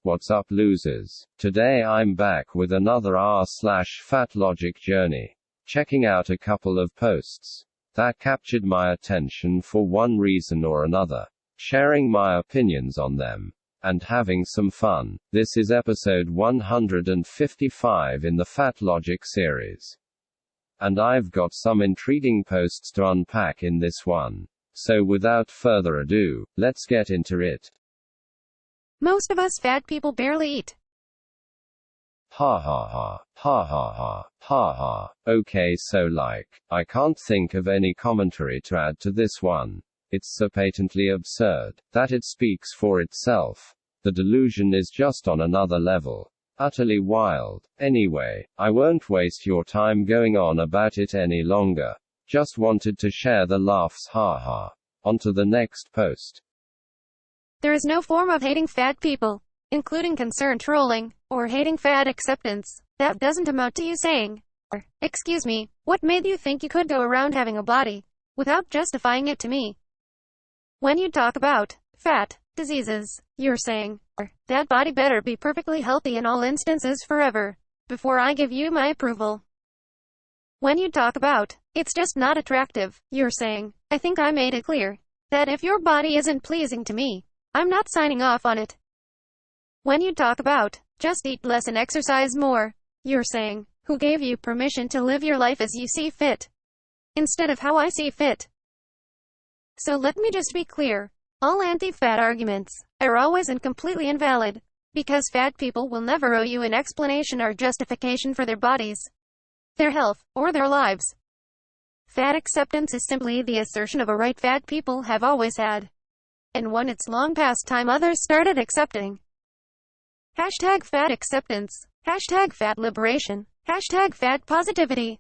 What's up, losers? Today I'm back with another r/fatlogic journey. Checking out a couple of posts that captured my attention for one reason or another, sharing my opinions on them, and having some fun. This is episode 155 in the fatlogic series. And I've got some intriguing posts to unpack in this one. So without further ado, let's get into it. Most of us fat people barely eat. Ha ha ha, ha ha ha, ha ha. Okay, so I can't think of any commentary to add to this one. It's so patently absurd that it speaks for itself. The delusion is just on another level. Utterly wild. Anyway, I won't waste your time going on about it any longer. Just wanted to share the laughs, ha ha. On to the next post. There is no form of hating fat people, including concern trolling, or hating fat acceptance, that doesn't amount to you saying, excuse me, what made you think you could go around having a body, without justifying it to me? When you talk about fat diseases, you're saying, that body better be perfectly healthy in all instances forever, before I give you my approval. When you talk about, it's just not attractive, you're saying, I think I made it clear, that if your body isn't pleasing to me, I'm not signing off on it. When you talk about, just eat less and exercise more, you're saying, who gave you permission to live your life as you see fit, instead of how I see fit? So let me just be clear, all anti-fat arguments are always and completely invalid, because fat people will never owe you an explanation or justification for their bodies, their health, or their lives. Fat acceptance is simply the assertion of a right fat people have always had, and when it's long past time others started accepting. Hashtag fat acceptance. Hashtag fat liberation. Hashtag fat positivity.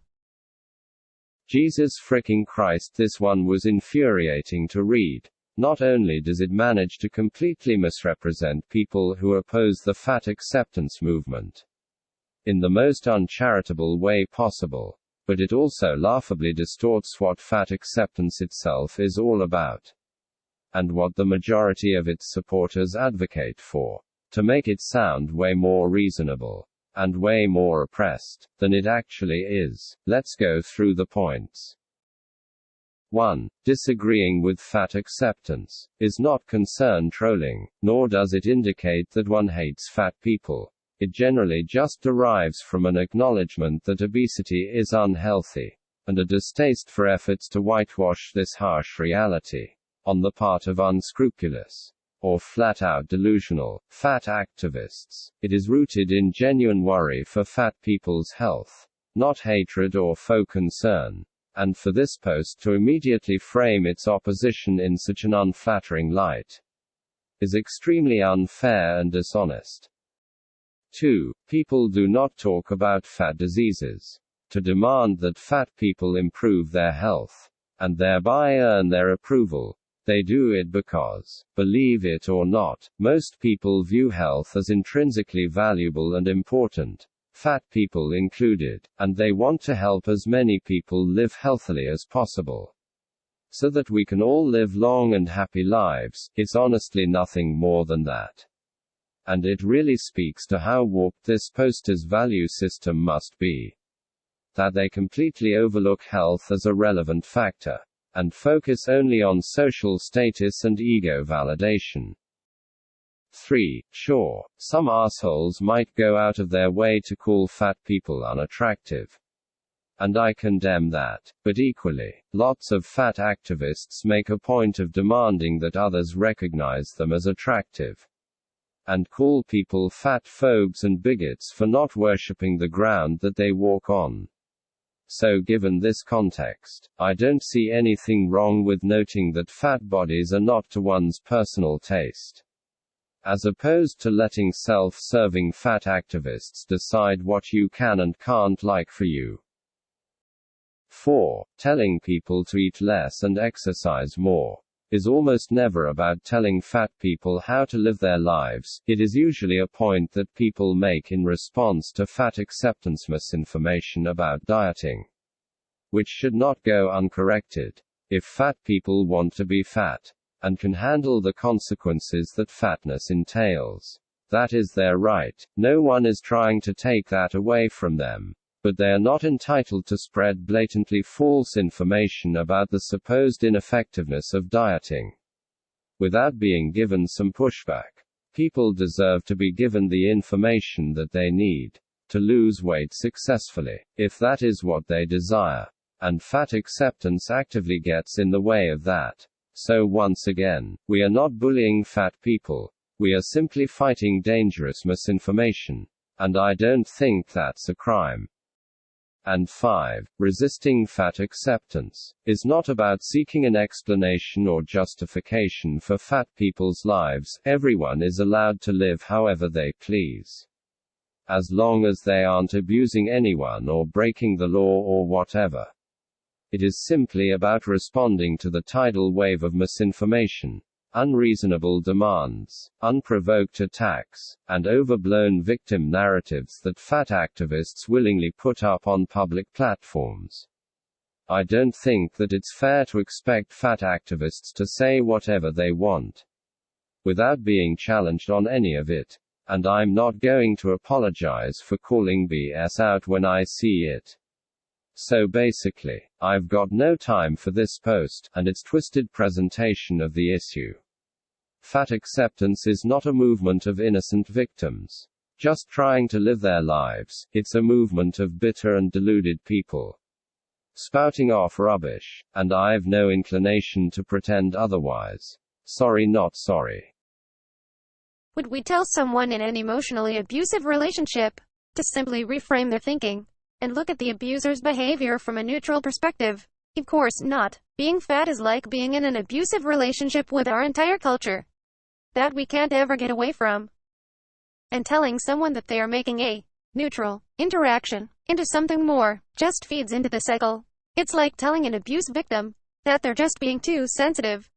Jesus fricking Christ, this one was infuriating to read. Not only does it manage to completely misrepresent people who oppose the fat acceptance movement in the most uncharitable way possible, but it also laughably distorts what fat acceptance itself is all about, and what the majority of its supporters advocate for, to make it sound way more reasonable, and way more oppressed, than it actually is. Let's go through the points. 1. Disagreeing with fat acceptance is not concern trolling, nor does it indicate that one hates fat people. It generally just derives from an acknowledgement that obesity is unhealthy, and a distaste for efforts to whitewash this harsh reality on the part of unscrupulous, or flat-out delusional, fat activists. It is rooted in genuine worry for fat people's health, not hatred or faux concern. And for this post to immediately frame its opposition in such an unflattering light is extremely unfair and dishonest. 2. People do not talk about fat diseases. To demand that fat people improve their health, and thereby earn their approval, they do it because, believe it or not, most people view health as intrinsically valuable and important, fat people included, and they want to help as many people live healthily as possible, so that we can all live long and happy lives. It's honestly nothing more than that. And it really speaks to how warped this poster's value system must be, that they completely overlook health as a relevant factor, and focus only on social status and ego validation. 3. Sure, some assholes might go out of their way to call fat people unattractive, and I condemn that, but equally, lots of fat activists make a point of demanding that others recognize them as attractive, and call people fat phobes and bigots for not worshipping the ground that they walk on. So given this context, I don't see anything wrong with noting that fat bodies are not to one's personal taste, as opposed to letting self-serving fat activists decide what you can and can't like for you. 4. Telling people to eat less and exercise more is almost never about telling fat people how to live their lives. It is usually a point that people make in response to fat acceptance misinformation about dieting, which should not go uncorrected. If fat people want to be fat, and can handle the consequences that fatness entails, That is their right. No one is trying to take that away from them. But they are not entitled to spread blatantly false information about the supposed ineffectiveness of dieting without being given some pushback. People deserve to be given the information that they need to lose weight successfully, if that is what they desire. And fat acceptance actively gets in the way of that. So once again, we are not bullying fat people. We are simply fighting dangerous misinformation. And I don't think that's a crime. And 5. Resisting fat acceptance is not about seeking an explanation or justification for fat people's lives. Everyone is allowed to live however they please. As long as they aren't abusing anyone or breaking the law or whatever. It is simply about responding to the tidal wave of misinformation, unreasonable demands, unprovoked attacks, and overblown victim narratives that fat activists willingly put up on public platforms. I don't think that it's fair to expect fat activists to say whatever they want without being challenged on any of it. And I'm not going to apologize for calling BS out when I see it. So basically, I've got no time for this post, and its twisted presentation of the issue. Fat acceptance is not a movement of innocent victims just trying to live their lives. It's a movement of bitter and deluded people spouting off rubbish, and I've no inclination to pretend otherwise. Sorry, not sorry. Would we tell someone in an emotionally abusive relationship to simply reframe their thinking and look at the abuser's behavior from a neutral perspective? Of course not. Being fat is like being in an abusive relationship with our entire culture that we can't ever get away from. And telling someone that they are making a neutral interaction into something more just feeds into the cycle. It's like telling an abuse victim that they're just being too sensitive.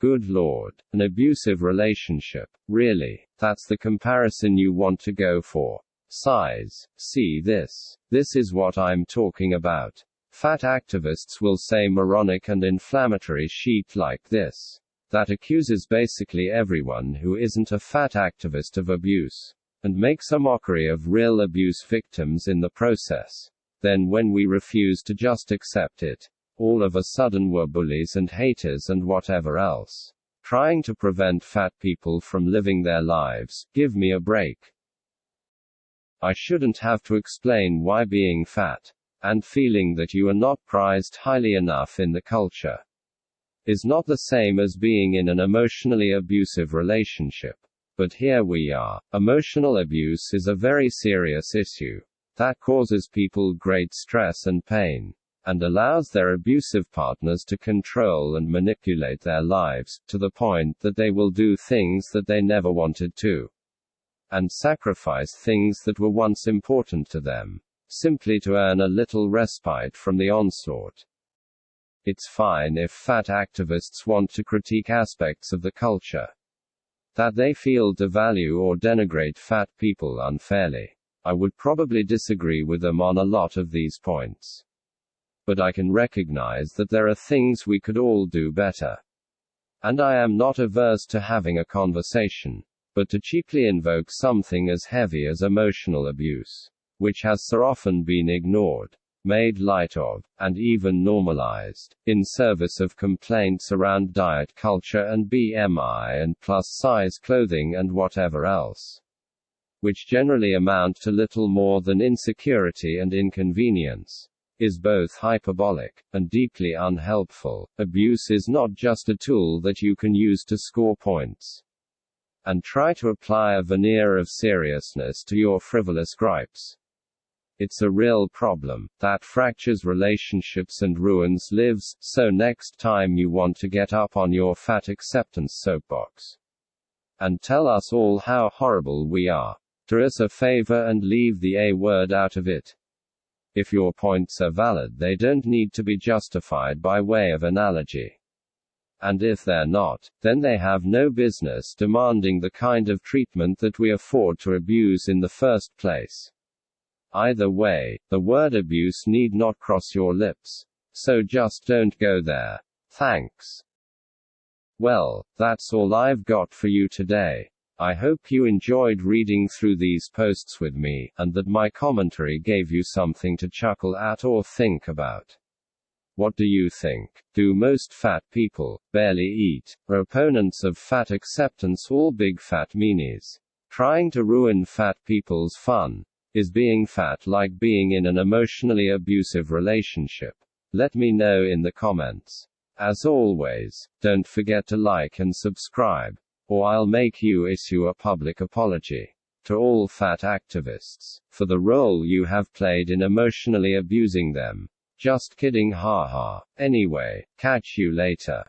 Good Lord, an abusive relationship. Really? That's the comparison you want to go for? Size. See this. This is what I'm talking about. Fat activists will say moronic and inflammatory shit like this that accuses basically everyone who isn't a fat activist of abuse, and makes a mockery of real abuse victims in the process. Then when we refuse to just accept it, all of a sudden we're bullies and haters and whatever else. Trying to prevent fat people from living their lives. Give me a break. I shouldn't have to explain why being fat and feeling that you are not prized highly enough in the culture is not the same as being in an emotionally abusive relationship. But here we are. Emotional abuse is a very serious issue that causes people great stress and pain, and allows their abusive partners to control and manipulate their lives, to the point that they will do things that they never wanted to, and sacrifice things that were once important to them, simply to earn a little respite from the onslaught. It's fine if fat activists want to critique aspects of the culture that they feel devalue or denigrate fat people unfairly. I would probably disagree with them on a lot of these points. But I can recognize that there are things we could all do better. And I am not averse to having a conversation, but to cheaply invoke something as heavy as emotional abuse, which has so often been ignored, made light of, and even normalized, in service of complaints around diet culture and BMI and plus-size clothing and whatever else, which generally amount to little more than insecurity and inconvenience, is both hyperbolic and deeply unhelpful. Abuse is not just a tool that you can use to score points and try to apply a veneer of seriousness to your frivolous gripes. It's a real problem that fractures relationships and ruins lives. So next time you want to get up on your fat acceptance soapbox and tell us all how horrible we are, do us a favor and leave the A word out of it. If your points are valid, they don't need to be justified by way of analogy. And if they're not, then they have no business demanding the kind of treatment that we afford to abuse in the first place. Either way, the word abuse need not cross your lips. So just don't go there. Thanks. Well, that's all I've got for you today. I hope you enjoyed reading through these posts with me, and that my commentary gave you something to chuckle at or think about. What do you think? Do most fat people barely eat? Are opponents of fat acceptance all big fat meanies? Trying to ruin fat people's fun? Is being fat like being in an emotionally abusive relationship? Let me know in the comments. As always, don't forget to like and subscribe, or I'll make you issue a public apology to all fat activists for the role you have played in emotionally abusing them. Just kidding, haha. Anyway, catch you later.